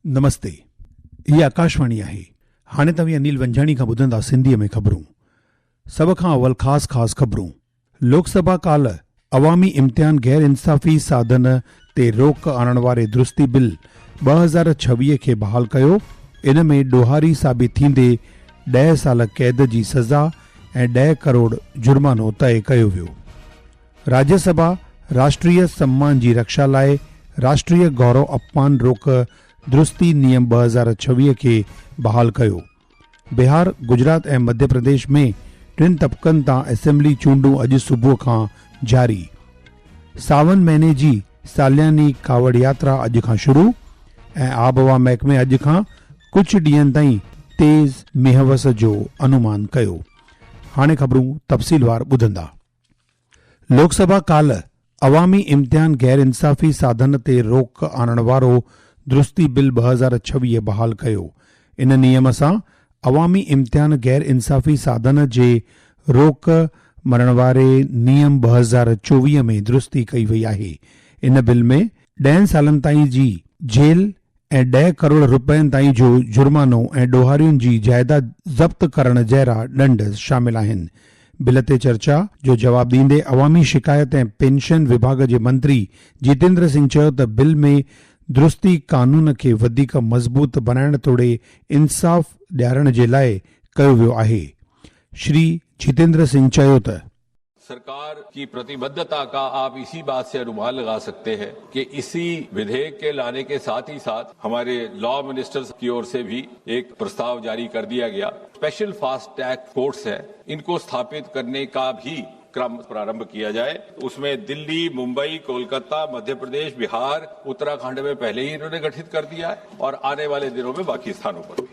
नमस्ते, ये आकाशवाणी आहे। हाणे तव्हां अनिल वंजाणी खां ॿुधंदा सिंधीअ में ख़बरूं। सभ खां अवल ख़ासि ख़बरूं। लोकसभा काल्ह अवामी इम्तिहान गैर इंसाफ़ी साधन ते रोक आणण वारे दुरुस्ती बिल 2026 खे बहाल कयो। इन में ॾोहारी साबित थींदे 10 साल क़ैद जी सज़ा ऐं 10 करोड़ जुर्मानो तय कयो वियो। राज्यसभा राष्ट्रीय सम्मान जी रक्षा लाइ राष्ट्रीय गौरव अपमान रोक दुरुस्ती नियम 2026 खे बहाल कयो। बिहार, गुजरात ऐं मध्य प्रदेश में 3 तबक़नि तां असेंबली चूंडूं अॼु सुबुह खां जारी। सावन महीने जी सालियानी कावड़ यात्रा अॼु खां शुरू ऐं आबहवा महकमे अॼु खां कुझु ॾींहनि ताईं तेज़ मींहवस जो अनुमान कयो। हाणे ख़बरूं तफ़सीलवार ॿुधंदा। लोकसभा काल्ह अवामी इम्तिहान गैर इंसाफ़ी साधन ते रोक आणण वारो दुरुस्ती बिल 2026 बहाल कयो। इन नियम सां अवामी इम्तिहान गैर इंसाफ़ी साधन जे रोक मरण वारे नियम 2024 में दुरुस्ती कई वई आहे। इन बिल में 10 सालनि ताईं जी जेल ऐं 10 करोड़ रुपयनि ताईं जो जुर्मानो ऐं ॾोहारियुनि जी जाइदाद ज़ब्त करण जहिड़ा ॾंड शामिल आहिनि। बिल ते चर्चा जो जवाब ॾींदे अवामी शिकायत ऐं पेंशन विभाग जे मंत्री जितेंद्र सिंह चयो त बिल में दुरुस्ती कानून खे वधीक मज़बूत बनाइण तोड़े इंसाफ़ ॾियारण जे लाइ कयो वियो आहे। श्री जितेंद्र सिंह चयो त सरकार की प्रतिबद्धता का आप इसी बात से अनुमान लगा सकते हैं कि इसी विधेयक के लाने के साथ ही साथ हमारे लॉ मिनिस्टर्स की ओर से भी एक प्रस्ताव जारी कर दिया गया। स्पेशल फास्ट ट्रैक कोर्ट्स है, इनको स्थापित करने का भी क्रम प्रारंभ किया जाए। उसमें दिल्ली, मुंबई, कोलकाता, मध्य प्रदेश, बिहार, उत्तराखंड में पहले ही इन्होंने गठित कर दिया है और आने वाले दिनों में बाकी स्थानों पर भी।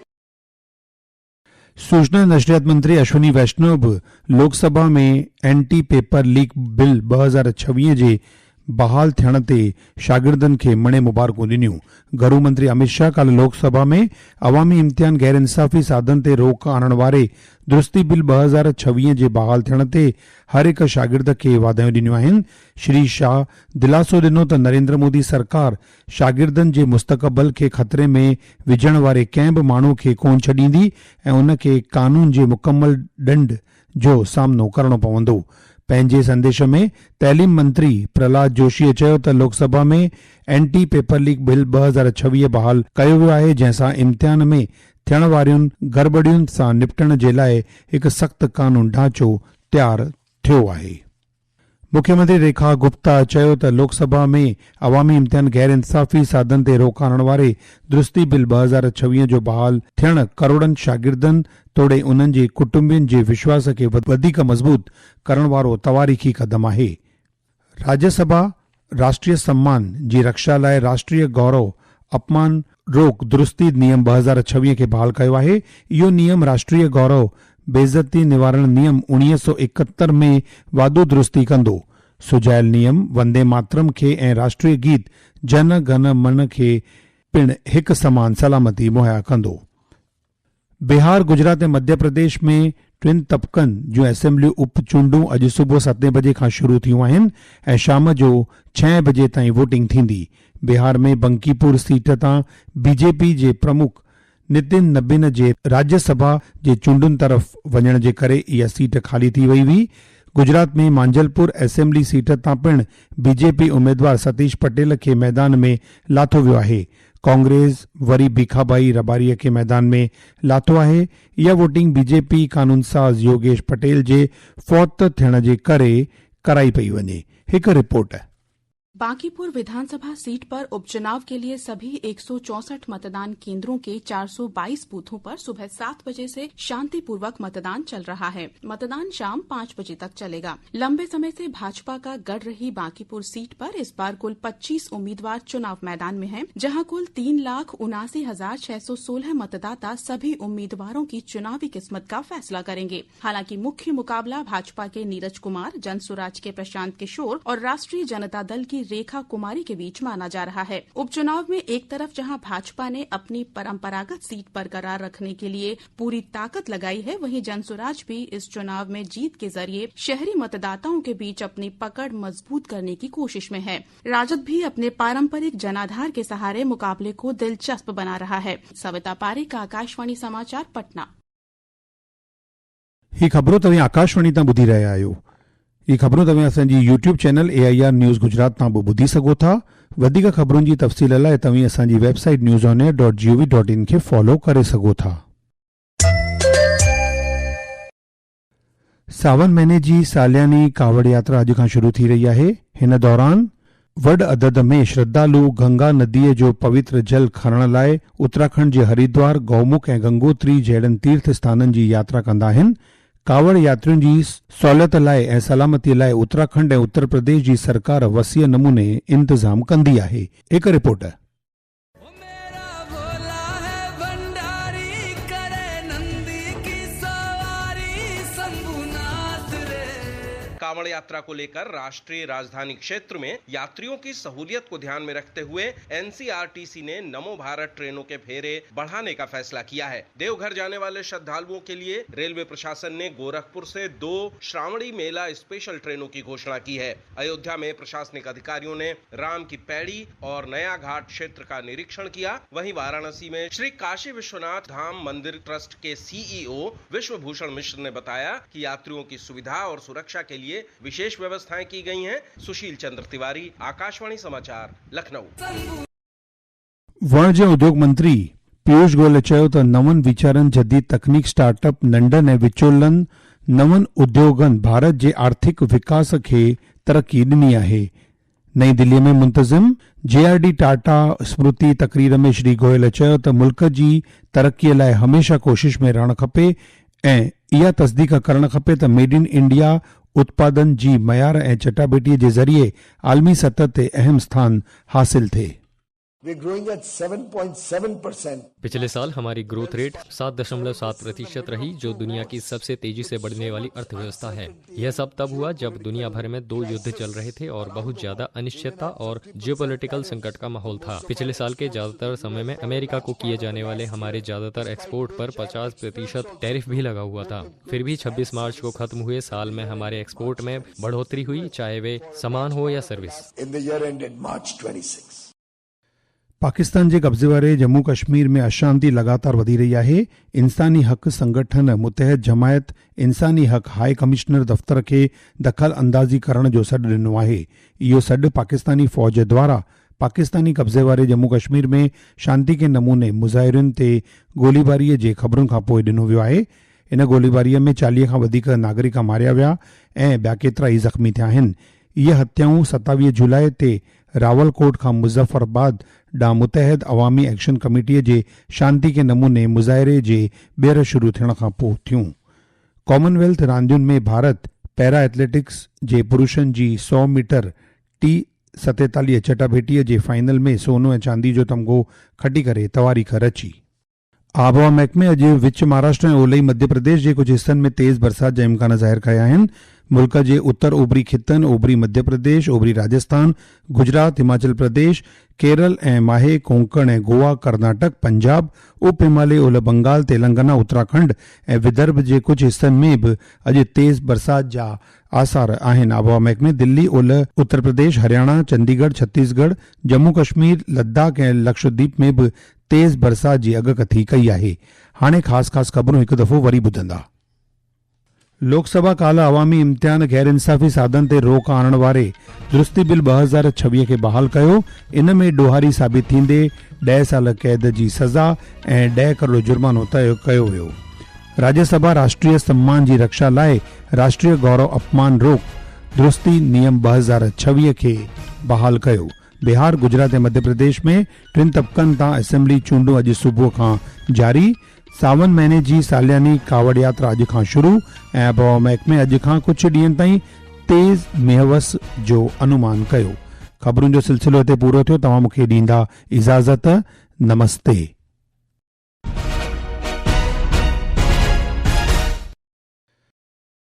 सूचना नशरियात मंत्री अश्विनी वैष्णव बि लोकसभा में एंटी पेपर लीक बिल 2026 जे बहाल थियण ते शागिर्दनि खे मणे मुबारकूं ॾिनियूं। गृह मंत्री अमित शाह कल्ह लोकसभा में अवामी इम्तिहान गैर इंसाफ़ी साधन ते रोक आणण वारे दुरुस्ती बिल 2026 जे बहाल थियण ते हर हिक शागिर्द खे वाधायूं ॾिनियूं आहिनि। श्री शाह दिलासो ॾिनो त नरेंद्र मोदी सरकार शागिर्दनि जे मुस्तक़बिल खे ख़तरे में विझण वारे कंहिं बि माण्हू खे कोन छॾींदी ऐं उन खे कानून जे मुकमल ॾंड जो सामनो करणो पवंदो। पंहिंजे संदेश में तइलीम मंत्री प्रहलाद जोशीअ चयो त लोकसभा में एंटी पेपर लीक बिल 2026 बहाल कयो वियो आहे, जंहिंसां इम्तिहान में थियण वारियुनि गड़बड़ियुनि सां निपटण जे लाइ हिकु सख़्त कानून ढांचो तयारु थियो आहे। मुख्यमंत्री रेखा गुप्ता चयो त लोकसभा में अवामी इम्तिहान गैर इंसाफ़ी साधन ते रोक आणण वारे दुरुस्ती बिल 2026 जो बहाल थियण करोड़नि शागिर्दनि तोड़े उन्हनि जे कुटुंबियुनि जे विश्वास खे वधीक मज़बूत करण वारो तवारीख़ी क़दम आहे। राज्यसभा राष्ट्रीय सम्मान जी रक्षा लाइ राष्ट्रीय गौरव अपमान रोक दुरुस्ती नियम 2026 खे बहाल कयो आहे। इहो नियम राष्ट्रीय गौरव बेइज़ती निवारण नियम 1971 में वाधो दुरुस्ती कंदो। सुझायल नियम वंदे मातरम खे ऐं राष्ट्रीय गीत जन गन मन खे पिण हिकु समान सलामती मुहैया कंदो। बिहार, गुजरात ऐं मध्य प्रदेश में 3 तबक़नि जूं असेंबली उपचूंडूं अॼु सुबुह 7 बजे खां शुरू थियूं आहिनि ऐं शाम जो 6 बजे ताईं वोटिंग थींदी। बिहार में बंकीपुर सीट तां बीजेपी जे प्रमुख नितिन नबीन जे राज्यसभा जे चूंडुनि तरफ़ वञण जे करे इहा सीट ख़ाली थी वई हुई। गुजरात में मांजलपुर असेंबली सीट तां पिण बीजेपी उम्मीदवार सतीश पटेल खे मैदान में लाथो वियो आहे। कांग्रेस वरी भीखाबाई रबारीअ खे मैदान में लाथो आहे। इहा वोटिंग बीजेपी कानून साज़ योगेश पटेल जे फौत थियण जे करे कराई पई वञे। हिकु रिपोर्ट। बांकीपुर विधानसभा सीट पर उपचुनाव के लिए सभी 164 मतदान केंद्रों के 422 बूथों पर सुबह 7 बजे से शांतिपूर्वक मतदान चल रहा है। मतदान शाम 5 बजे तक चलेगा। लंबे समय से भाजपा का गढ़ रही बांकीपुर सीट पर इस बार कुल 25 उम्मीदवार चुनाव मैदान में हैं, जहां कुल 3,79,616 मतदाता सभी उम्मीदवारों की चुनावी किस्मत का फैसला करेंगे। हालांकि मुख्य मुकाबला भाजपा के नीरज कुमार, जनसुराज के प्रशांत किशोर और राष्ट्रीय जनता दल की रेखा कुमारी के बीच माना जा रहा है। उपचुनाव में एक तरफ जहां भाजपा ने अपनी परंपरागत सीट बरकरार रखने के लिए पूरी ताकत लगाई है, वहीं जनसुराज भी इस चुनाव में जीत के जरिए शहरी मतदाताओं के बीच अपनी पकड़ मजबूत करने की कोशिश में है। राजद भी अपने पारंपरिक जनाधार के सहारे मुकाबले को दिलचस्प बना रहा है। सविता पारेख, आकाशवाणी समाचार, पटना। ही खबरों तव्हां आकाशवाणी तां ॿुधी रहिया आहियो। ही खबरूं तव्हां असांजी YouTube channel AIR news Gujarat तां बि ॿुधी सघो था। वधीक खबरुनि जी तफ़सील लाइ तव्हां असांजी वेबसाइट newsonair.gov.in खे फॉलो करे सघो था। सावन महीने जी सालियानी कावड़ यात्रा अॼु खां शुरू थी रही आहे। हिन दौरान वॾ अदद में श्रद्धालु गंगा नदीअ जो पवित्र जल खणण लाइ उत्तराखंड जे हरिद्वार, गौमुख ऐं गंगोत्री जहिड़नि तीर्थ स्थाननि जी यात्रा कंदा आहिनि। कावड़ यात्रियुनि जी सहूलियत लाइ ऐं सलामतीअ लाइ उत्तराखंड ऐं उत्तर प्रदेश जी सरकार वसीअ नमूने इंतज़ाम कंदी आहे। हिकु रिपोर्ट। कांवड़ यात्रा को लेकर राष्ट्रीय राजधानी क्षेत्र में यात्रियों की सहूलियत को ध्यान में रखते हुए NCRTC ने नमो भारत ट्रेनों के फेरे बढ़ाने का फैसला किया है। देवघर जाने वाले श्रद्धालुओं के लिए रेलवे प्रशासन ने गोरखपुर से 2 श्रावणी मेला स्पेशल ट्रेनों की घोषणा की है। अयोध्या में प्रशासनिक अधिकारियों ने राम की पैड़ी और नया घाट क्षेत्र का निरीक्षण किया। वहीं वाराणसी में श्री काशी विश्वनाथ धाम मंदिर ट्रस्ट के CEO विश्वभूषण मिश्र ने बताया कि यात्रियों की सुविधा और सुरक्षा के लिए विशेष व्यवस्थाएं की गई हैं। सुशील चंद्र तिवारी, आकाशवाणी समाचार, लखनऊ। वाणिज्य उद्योग मंत्री पीयूष गोयल चयो त नवनि वीचारनि, जदीद तकनीक, स्टार्टअप, नंढनि ऐं विचोलनि नवनि उद्योगनि भारत जे आर्थिक विकास खे तरक़ी ॾिनी आहे। नई दिल्लीअ में मुंतज़िम JRD टाटा स्मृति तकरीर में श्री गोयल चयो त मुल्क जी तरक़ीअ लाइ हमेशा कोशिश में रहणु खपे ऐं इहा तस्दीक करणु खपे त मेड इन इंडिया उत्पादन जी मयार ऐं चटाभेटीअ जे ज़रिए आलमी सतह ते अहम स्थान हासिल थिए। पिछले साल हमारी ग्रोथ रेट 7.7% रही, जो दुनिया की सबसे तेजी से बढ़ने वाली अर्थव्यवस्था है। यह सब तब हुआ जब दुनिया भर में 2 युद्ध चल रहे थे और बहुत ज्यादा अनिश्चितता और जियोपॉलिटिकल संकट का माहौल था। पिछले साल के ज्यादातर समय में अमेरिका को किए जाने वाले हमारे ज्यादातर एक्सपोर्ट पर 50% टैरिफ भी लगा हुआ था। फिर भी 26 मार्च को खत्म हुए साल में हमारे एक्सपोर्ट में बढ़ोतरी हुई, चाहे वे सामान हो या सर्विस। पाकिस्तान जे कब्ज़े वारे जम्मू कश्मीर में अशांति लगातार वधी रही आहे। इंसानी हक़ संगठन मुतहद जमायत इंसानी हक़ हाई कमिश्नर दफ़्तर खे दख़ल अंदाज़ी करण जो सॾु ॾिनो आहे। इहो सॾु पाकिस्तानी फ़ौज द्वारा पाकिस्तानी कब्ज़े वारे जम्मू कश्मीर में शांति के नमूने मुज़ाहिरुनि ते गोलीबारीअ जे ख़बरुनि खां पोइ ॾिनो वियो आहे। इन गोलीबारीअ में 40 खां वधीक नागरिक मारिया विया ऐं ॿिया केतिरा ई ज़ख़्मी थिया आहिनि। इहे हत्याऊं 27 जुलाई ते रावलकोट खां मुज़फ़राबाद ॾांहुं मुतहद अवामी एक्शन कमेटीअ जे शांति के नमूने मुज़ाहिरे जे ॿीहर शुरू थियण खां पोइ थियूं। कॉमनवेल्थ रांदियुनि में भारत पैरा एथलेटिक्स जे पुरुषनि जी 100 मीटर T47 चटाभेटीअ जे फाइनल में सोनो ऐं चांदी जो तमिग़ो खटी करे तवारीख़ रची। आबहवा महकमे अॼु विच महाराष्ट्र ऐं ओलही मध्य प्रदेश जे कुझु हिस्सनि में तेज़ बरसात जा इम्कान ज़ाहिर कया आहिनि। मुल्क जे उत्तर ओभरी खितनि, ओभरी मध्य प्रदेश, ओभरी राजस्थान, गुजरात, हिमाचल प्रदेश, केरल ऐं माहे, कोंकण ऐं गोवा, कर्नाटक, पंजाब, उप हिमालय, ओलह बंगाल, तेलंगाना, उत्तराखंड ऐं विदर्भ जे कुझु हिस्सनि में बि अॼु तेज़ बरसात जा आसार आहिनि। आबहवा महकमे दिल्ली, ओलह उत्तर प्रदेश, हरियाणा, चंडीगढ़, छत्तीसगढ़, जम्मू कश्मीर, लद्दाख ऐं लक्षद्वीप में बि तेज़ बरसात जी अॻकथी कई आहे। हाणे ख़ासि ख़बरूं हिकु दफ़ो वरी ॿुधंदा। लोकसभा काल्ह अवामी इम्तिहान गैर इंसाफ़ी साधन ते रोक आणण वारे दुरुस्ती बिल 2026 खे बहाल कयो। इन में ॾोहारी साबित थींदे 10 साल कैद जी सज़ा ऐं 10 करोड़ जुर्मानो तय कयो वियो। राज्यसभा राष्ट्रीय सम्मान जी रक्षा लाइ राष्ट्रीय गौरव अपमान रोक दुरुस्ती नियम 2026 खे बहाल कयो। बिहार, गुजरात ऐं मध्य प्रदेश में 3 तबक़नि तां असेंबली चूंडूं अॼु सुबुह खां जारी। सावन महीने जी सालियानी कावड़ यात्रा अॼु खां शुरू ऐं आबहवा महकमे अॼु खां कुझु ॾींहनि ताईं तेज़ मेहवस जो अनुमान कयो। ख़बरुनि जो सिलसिलो हिते पूरो थियो। तव्हां मूंखे ॾींदा इजाज़त। नमस्ते।